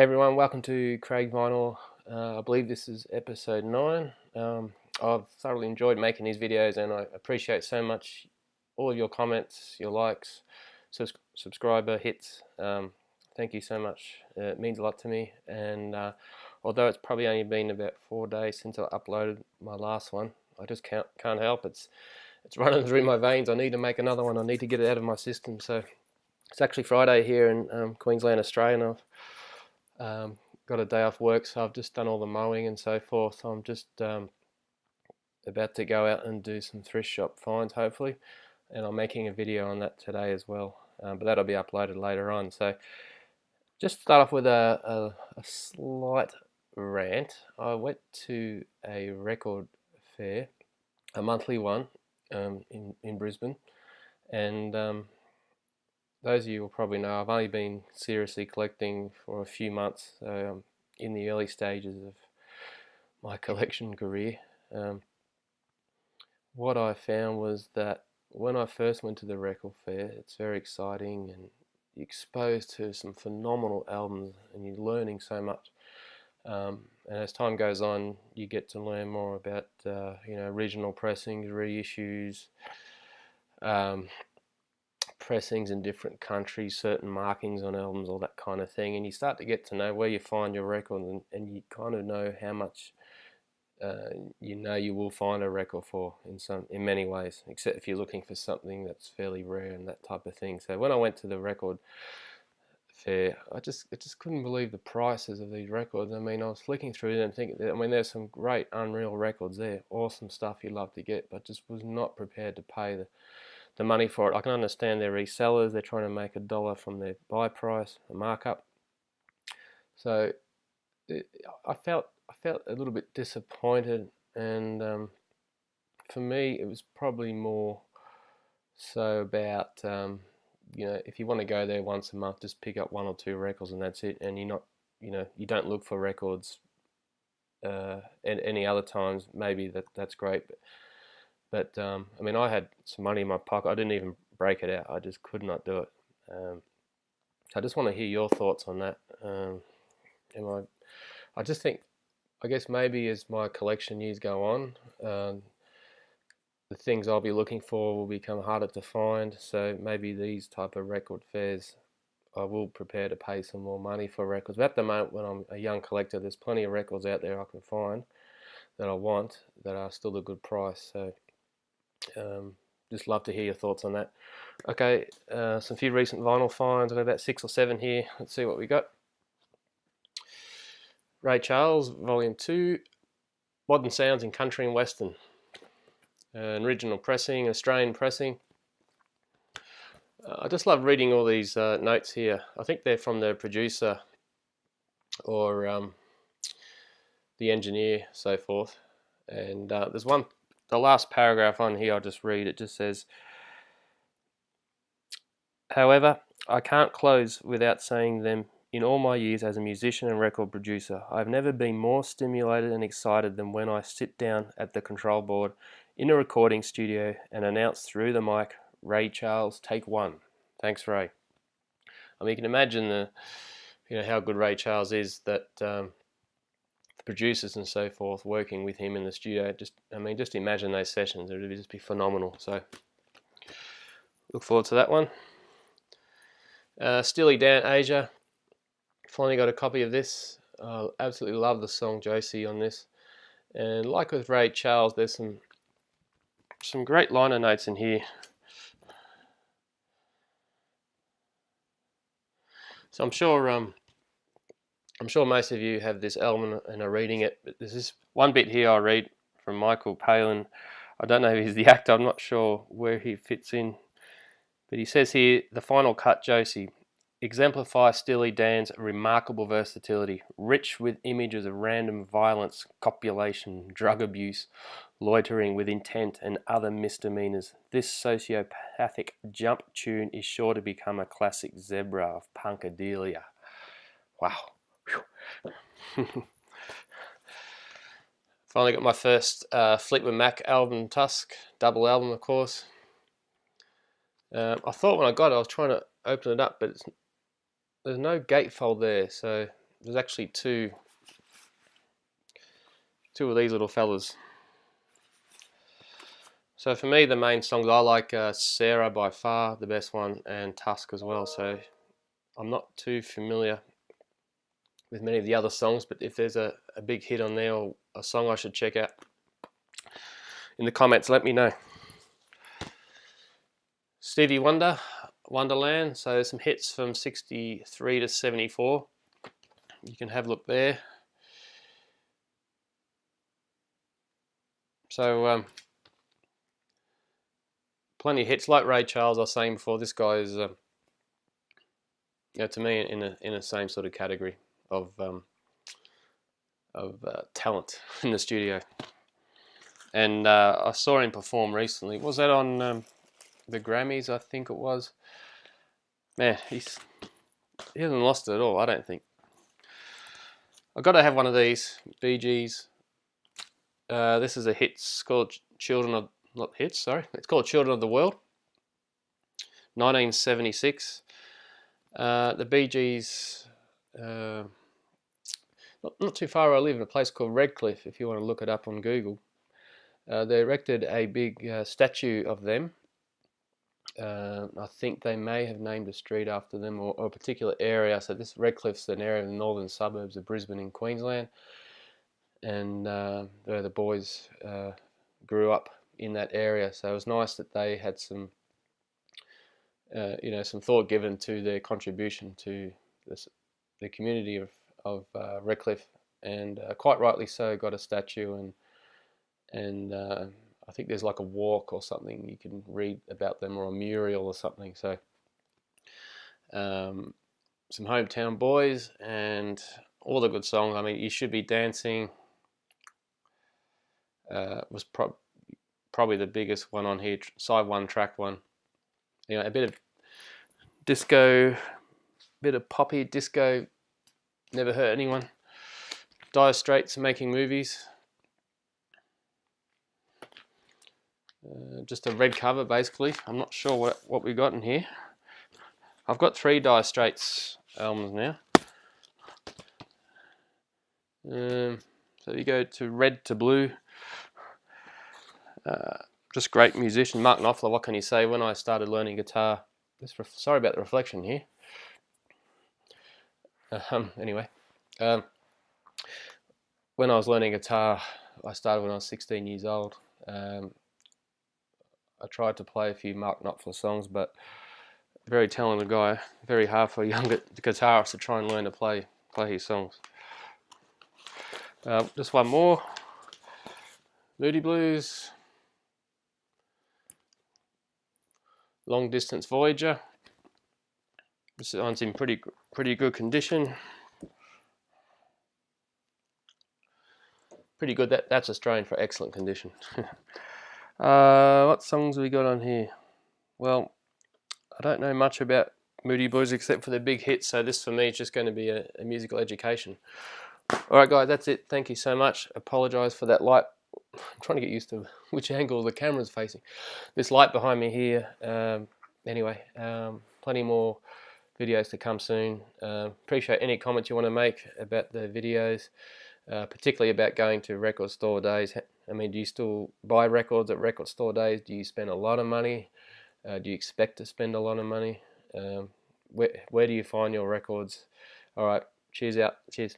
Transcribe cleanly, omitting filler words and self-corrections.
Hey everyone, welcome to Craig Vinyl. I believe this is episode 9. I've thoroughly enjoyed making these videos and I appreciate so much all of your comments, your likes, subscriber hits. Thank you so much. It means a lot to me, and although it's probably only been about 4 days since I uploaded my last one, I just can't help. It's running through my veins. I need to make another one. I need to get it out of my system. So it's actually Friday here in Queensland, Australia, and I've got a day off work, so I've just done all the mowing and so forth. I'm just about to go out and do some thrift shop finds, hopefully, and I'm making a video on that today as well, but that'll be uploaded later on. So just start off with a slight rant. I went to a record fair, a monthly one, in Brisbane, and those of you will probably know I've only been seriously collecting for a few months, so I'm in the early stages of my collection career. What I found was that when I first went to the record fair, it's very exciting and you're exposed to some phenomenal albums and you're learning so much. And as time goes on, you get to learn more about original pressings, reissues, pressings in different countries, certain markings on albums, all that kind of thing, and you start to get to know where you find your record, and you kind of know how much you will find a record for in many ways, except if you're looking for something that's fairly rare and that type of thing. So when I went to the record fair, I just couldn't believe the prices of these records. I mean, I was flicking through them thinking, there's some great unreal records there, awesome stuff you love to get, but just was not prepared to pay the money for it. I can understand they're resellers, they're trying to make $1 from their buy price, a markup. So I felt a little bit disappointed, and for me it was probably more so about if you want to go there once a month, just pick up 1 or 2 records and that's it, and you don't look for records at any other times. Maybe that's great, but I mean, I had some money in my pocket. I didn't even break it out. I just could not do it. I just want to hear your thoughts on that. I just think, I guess maybe as my collection years go on, the things I'll be looking for will become harder to find. So maybe these type of record fairs, I will prepare to pay some more money for records. But at the moment, when I'm a young collector, there's plenty of records out there I can find that I want that are still a good price. So just love to hear your thoughts on that. Okay, some few recent vinyl finds. I've got about 6 or 7 here. Let's see what we got. Ray Charles, Volume 2, Modern Sounds in Country and Western. An original pressing, Australian pressing. I just love reading all these notes here. I think they're from the producer or the engineer, so forth. And there's one, the last paragraph on here, I'll just read. It just says, "However, I can't close without saying them. In all my years as a musician and record producer, I have never been more stimulated and excited than when I sit down at the control board in a recording studio and announce through the mic, 'Ray Charles, take 1. Thanks, Ray.'" I mean, you can imagine how good Ray Charles is, that the producers and so forth working with him in the studio. Just imagine those sessions. It would just be phenomenal. So look forward to that one. Steely Dan, Asia. Finally got a copy of this. Absolutely love the song Josie on this. And like with Ray Charles, there's some great liner notes in here. So I'm sure most of you have this album and are reading it, but there's this one bit here I read from Michael Palin. I don't know if he's the actor, I'm not sure where he fits in, but he says here, "The final cut, Josie, exemplifies Steely Dan's remarkable versatility, rich with images of random violence, copulation, drug abuse, loitering with intent, and other misdemeanors. This sociopathic jump tune is sure to become a classic zebra of punkadelia." Wow. Finally got my first Fleetwood Mac album, Tusk, double album, of course. I thought when I got it, I was trying to open it up, but there's no gatefold there, so there's actually two of these little fellas. So for me, the main songs I like are Sarah by far the best one, and Tusk as well. So I'm not too familiar with many of the other songs, but if there's a big hit on there or a song I should check out, in the comments let me know. Stevie Wonder, Wonderland. So some hits from 63 to 74. You can have a look there. So plenty of hits, like Ray Charles. I was saying before, this guy is, to me, in the same sort of category of talent in the studio. And I saw him perform recently. Was that on the Grammys? I think it was. Man, he hasn't lost it at all, I don't think. I've got to have one of these Bee Gees. This is a hit. It's called Children of... Not hits, sorry. It's called Children of the World. 1976. The Bee Gees... not too far where I live, in a place called Redcliffe, if you want to look it up on Google. They erected a big statue of them. I think they may have named a street after them, or a particular area. So this Redcliffe's an area in the northern suburbs of Brisbane in Queensland. And where the boys grew up in that area. So it was nice that they had some, some thought given to their contribution to the community of Redcliffe, and quite rightly so, got a statue, and I think there's like a walk or something you can read about them, or a mural or something. So some Hometown Boys and all the good songs. I mean, You Should Be Dancing was probably the biggest one on here, side one, track one. A bit of disco, bit of poppy disco, never hurt anyone. Dire Straits Making Movies. Just a red cover, basically. I'm not sure what we got in here. I've got 3 Dire Straits albums now. So you go to red to blue. Just great musician. Mark Knopfler, what can you say? When I started learning guitar, sorry about the reflection here. Anyway, when I was learning guitar, I started when I was 16 years old. I tried to play a few Mark Knopfler songs, but very talented guy. Very hard for a young guitarist to try and learn to play his songs. Just one more. Moody Blues. Long Distance Voyager. This one's in pretty good condition. Pretty good. That's Australian for excellent condition. What songs have we got on here? Well, I don't know much about Moody Blues except for the big hits, so this for me is just going to be a musical education. Alright guys, that's it. Thank you so much. Apologise for that light. I'm trying to get used to which angle the camera's facing. This light behind me here. Anyway, plenty more videos to come soon. Appreciate any comments you want to make about the videos, particularly about going to record store days. I mean, do you still buy records at record store days? Do you spend a lot of money? Do you expect to spend a lot of money? Where do you find your records? Alright, cheers out. Cheers.